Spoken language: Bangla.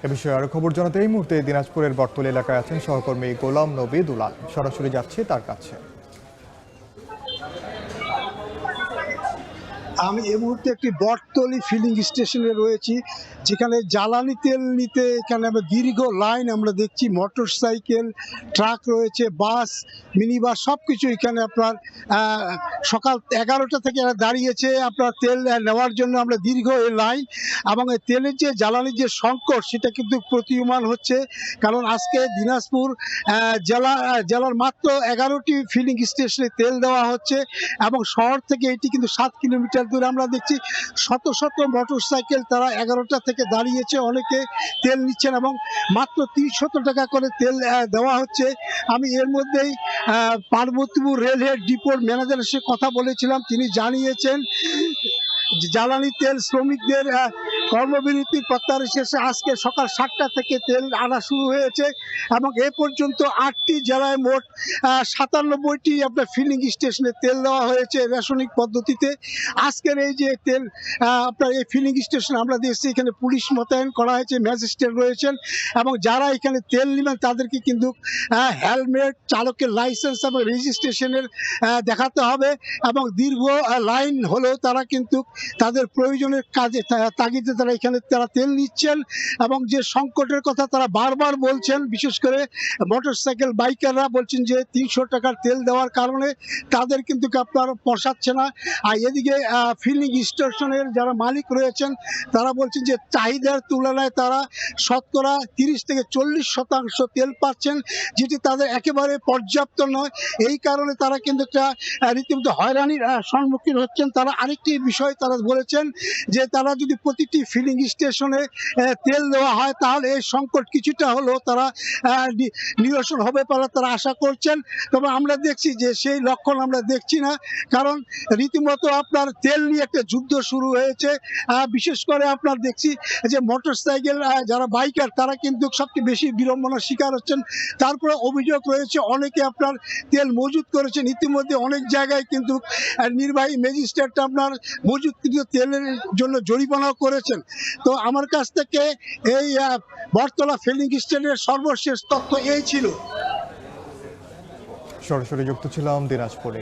এ বিষয়ে আরো খবর জানাতে এই মুহূর্তে দিনাজপুরের বটতল এলাকায় আছেন সহকর্মী গোলাম নবী দুলাল। সরাসরি যাচ্ছে তার কাছে। আমি এই মুহূর্তে একটি বটতলী ফিলিং স্টেশনে রয়েছি, যেখানে জ্বালানি তেল নিতে এখানে আমরা দীর্ঘ লাইন আমরা দেখছি। মোটর সাইকেল, ট্রাক রয়েছে, বাস, মিনি বাস, সব কিছু এখানে আপনার সকাল 11টা থেকে এরা দাঁড়িয়েছে আপনার তেল নেওয়ার জন্য। আমরা দীর্ঘ এই লাইন এবং এই তেলের যে জ্বালানির যে সংকট সেটা কিন্তু প্রতীয়মান হচ্ছে, কারণ আজকে দিনাজপুর জেলার মাত্র 11টি ফিলিং স্টেশনে তেল দেওয়া হচ্ছে এবং শহর থেকে এটি কিন্তু 7 কিলোমিটার দূরে। আমরা দেখছি শত শত মোটর সাইকেল তারা 11টা থেকে দাঁড়িয়েছে, অনেকে তেল নিচ্ছেন এবং মাত্র 300 টাকা করে তেল দেওয়া হচ্ছে। আমি এর মধ্যেই পার্বতীপুর রেলহেড ডিপোর ম্যানেজারের সাথে কথা বলেছিলাম, তিনি জানিয়েছেন জ্বালানি তেল শ্রমিকদের কর্মবিরতির প্রত্যাহার শেষে আজকে সকাল 7টা থেকে তেল আনা শুরু হয়েছে এবং এ পর্যন্ত 8টি জেলায় মোট 97টি আপনার ফিলিং স্টেশনে তেল দেওয়া হয়েছে রেশনিক পদ্ধতিতে। আজকের এই যে তেল আপনার এই ফিলিং স্টেশন আমরা দেখছি এখানে পুলিশ মোতায়েন করা হয়েছে, ম্যাজিস্ট্রেট রয়েছেন এবং যারা এখানে তেল নেবেন তাদেরকে কিন্তু হেলমেট, চালকের লাইসেন্স এবং রেজিস্ট্রেশনের দেখাতে হবে এবং দীর্ঘ লাইন হলেও তারা কিন্তু তাদের প্রয়োজনের কাজে তাগিদে তারা এখানে তেল নিচ্ছেন এবং যে সংকটের কথা তারা বারবার বলছেন, বিশেষ করে মোটরসাইকেল বাইকাররা বলছেন যে 300 টাকার তেল দেওয়ার কারণে তাদের কিন্তু আপনার পোষাচ্ছে না। আর এদিকে ফিলিং স্টেশনের যারা মালিক রয়েছেন তারা বলছেন যে চাহিদার তুলনায় তারা শতকরা 30 থেকে 40% তেল পাচ্ছেন, যেটি তাদের একেবারে পর্যাপ্ত নয়। এই কারণে তারা কিন্তু একটা রীতিমতো হয়রানির সম্মুখীন হচ্ছেন। তারা আরেকটি বিষয় তারা বলেছেন যে তারা যদি প্রতিটি ফিলিং স্টেশনে তেল দেওয়া হয় তাহলে এই সংকট কিছুটা হলেও তারা নিরসন হবে বলে তারা আশা করছেন। তবে আমরা দেখছি যে সেই লক্ষণ আমরা দেখছি না, কারণ রীতিমতো আপনার তেল নিয়ে একটা যুদ্ধ শুরু হয়েছে। বিশেষ করে আপনার দেখছি যে মোটর সাইকেল যারা বাইকার তারা কিন্তু সবচেয়ে বেশি বিড়ম্বনার শিকার হচ্ছেন। তারপরে অভিযোগ রয়েছে অনেকে আপনার তেল মজুত করেছেন, ইতিমধ্যে অনেক জায়গায় কিন্তু নির্বাহী ম্যাজিস্ট্রেট আপনার মজুতকৃত তেলের জন্য জরিমানাও করেছেন। তো আমার কাছ থেকে এই বটতলা ফিলিং স্টেশনের সর্বশেষ তথ্য এই ছিল। সরাসরি যুক্ত ছিলাম দিনাজপুরে।